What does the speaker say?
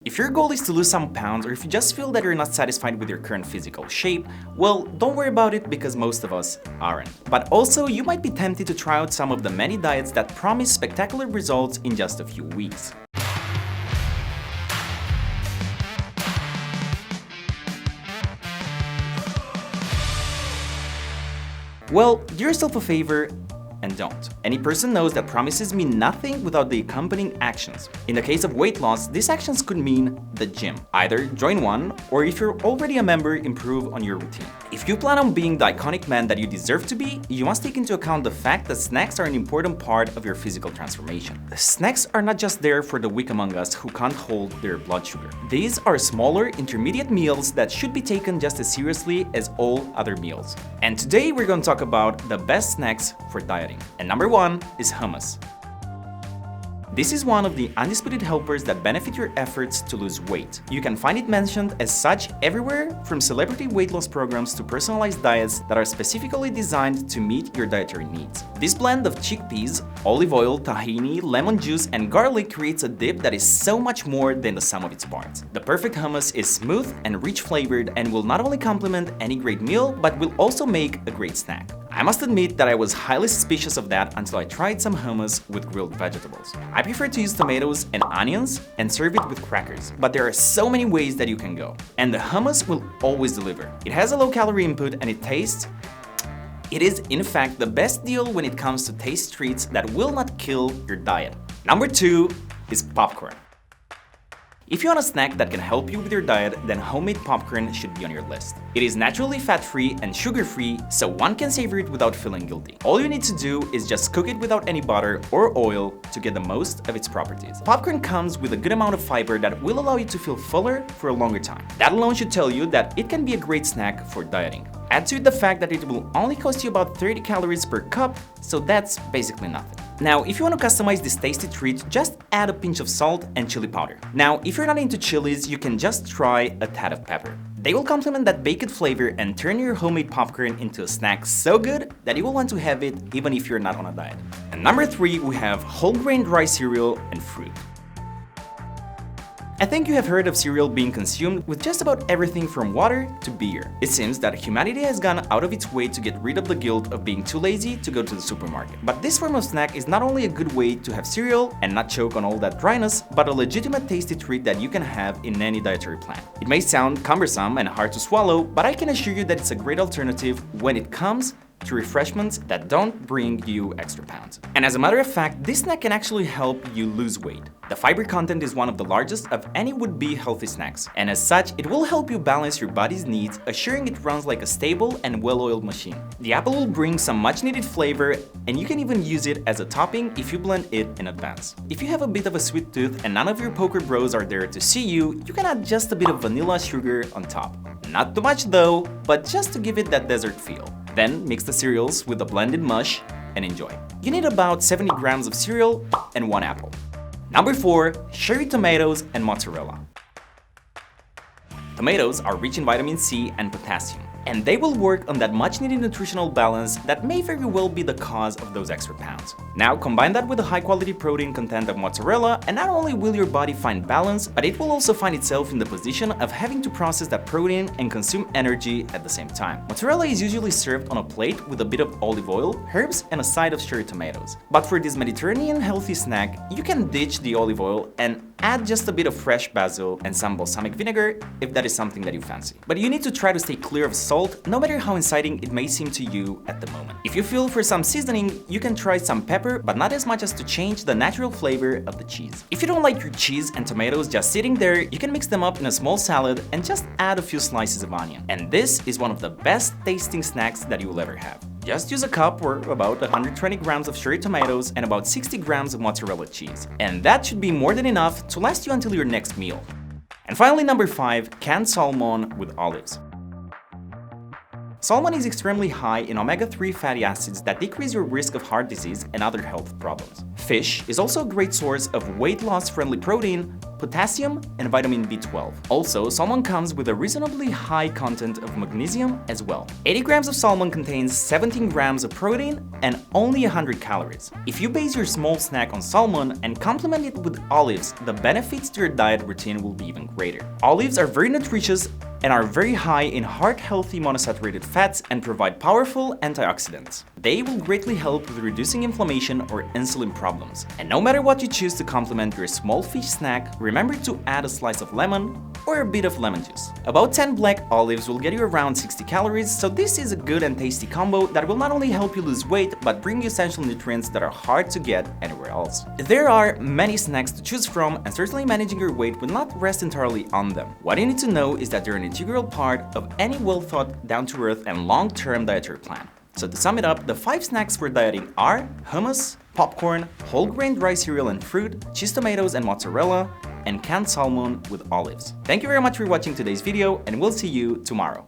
If your goal is to lose some pounds, or if you just feel that you're not satisfied with your current physical shape, well, don't worry about it because most of us aren't. But also, you might be tempted to try out some of the many diets that promise spectacular results in just a few weeks. Well, do yourself a favor and don't. Any person knows that promises mean nothing without the accompanying actions. In the case of weight loss, these actions could mean the gym. Either join one, or if you're already a member, improve on your routine. If you plan on being the iconic man that you deserve to be, you must take into account the fact that snacks are an important part of your physical transformation. Snacks are not just there for the weak among us who can't hold their blood sugar. These are smaller, intermediate meals that should be taken just as seriously as all other meals. And today we're going to talk about the best snacks for dieting. And number one is hummus. This is one of the undisputed helpers that benefit your efforts to lose weight. You can find it mentioned as such everywhere, from celebrity weight loss programs to personalized diets that are specifically designed to meet your dietary needs. This blend of chickpeas, olive oil, tahini, lemon juice, and garlic creates a dip that is so much more than the sum of its parts. The perfect hummus is smooth and rich flavored and will not only complement any great meal, but will also make a great snack. I must admit that I was highly suspicious of that until I tried some hummus with grilled vegetables. I prefer to use tomatoes and onions and serve it with crackers, but there are so many ways that you can go. And the hummus will always deliver. It has a low-calorie input and it is in fact the best deal when it comes to taste treats that will not kill your diet. Number two is popcorn. If you want a snack that can help you with your diet, then homemade popcorn should be on your list. It is naturally fat-free and sugar-free, so one can savor it without feeling guilty. All you need to do is just cook it without any butter or oil to get the most of its properties. Popcorn comes with a good amount of fiber that will allow you to feel fuller for a longer time. That alone should tell you that it can be a great snack for dieting. Add to it the fact that it will only cost you about 30 calories per cup, so that's basically nothing. Now, if you want to customize this tasty treat, just add a pinch of salt and chili powder. Now, if you're not into chilies, you can just try a tad of pepper. They will complement that baked flavor and turn your homemade popcorn into a snack so good that you will want to have it even if you're not on a diet. And number three, we have whole grain dry cereal and fruit. I think you have heard of cereal being consumed with just about everything from water to beer. It seems that humanity has gone out of its way to get rid of the guilt of being too lazy to go to the supermarket. But this form of snack is not only a good way to have cereal and not choke on all that dryness, but a legitimate tasty treat that you can have in any dietary plan. It may sound cumbersome and hard to swallow, but I can assure you that it's a great alternative when it comes to refreshments that don't bring you extra pounds. And as a matter of fact, this snack can actually help you lose weight. The fiber content is one of the largest of any would-be healthy snacks, and as such, it will help you balance your body's needs, assuring it runs like a stable and well-oiled machine. The apple will bring some much-needed flavor, and you can even use it as a topping if you blend it in advance. If you have a bit of a sweet tooth and none of your poker bros are there to see you, you can add just a bit of vanilla sugar on top. Not too much though, but just to give it that dessert feel. Then mix the cereals with the blended mush and enjoy. You need about 70 grams of cereal and one apple. Number four, cherry tomatoes and mozzarella. Tomatoes are rich in vitamin C and potassium, and they will work on that much-needed nutritional balance that may very well be the cause of those extra pounds. Now combine that with the high-quality protein content of mozzarella, and not only will your body find balance, but it will also find itself in the position of having to process that protein and consume energy at the same time. Mozzarella is usually served on a plate with a bit of olive oil, herbs, and a side of cherry tomatoes. But for this Mediterranean healthy snack, you can ditch the olive oil and add just a bit of fresh basil and some balsamic vinegar if that is something that you fancy. But you need to try to stay clear of salt, no matter how inciting it may seem to you at the moment. If you feel for some seasoning, you can try some pepper, but not as much as to change the natural flavor of the cheese. If you don't like your cheese and tomatoes just sitting there, you can mix them up in a small salad and just add a few slices of onion. And this is one of the best tasting snacks that you will ever have. Just use a cup or about 120 grams of cherry tomatoes and about 60 grams of mozzarella cheese. And that should be more than enough to last you until your next meal. And finally, number five, canned salmon with olives. Salmon is extremely high in omega-3 fatty acids that decrease your risk of heart disease and other health problems. Fish is also a great source of weight loss-friendly protein, potassium, and vitamin B12. Also, salmon comes with a reasonably high content of magnesium as well. 80 grams of salmon contains 17 grams of protein and only 100 calories. If you base your small snack on salmon and complement it with olives, the benefits to your diet routine will be even greater. Olives are very nutritious and are very high in heart-healthy monounsaturated fats and provide powerful antioxidants. They will greatly help with reducing inflammation or insulin problems. And no matter what you choose to complement your small fish snack, remember to add a slice of lemon or a bit of lemon juice. About 10 black olives will get you around 60 calories, so this is a good and tasty combo that will not only help you lose weight, but bring you essential nutrients that are hard to get anywhere else. There are many snacks to choose from, and certainly managing your weight will not rest entirely on them. What you need to know is that they're an integral part of any well-thought, down-to-earth, and long-term dietary plan. So to sum it up, the 5 snacks for dieting are hummus, popcorn, whole-grain dry cereal and fruit, cheese tomatoes and mozzarella, and canned salmon with olives. Thank you very much for watching today's video, and we'll see you tomorrow.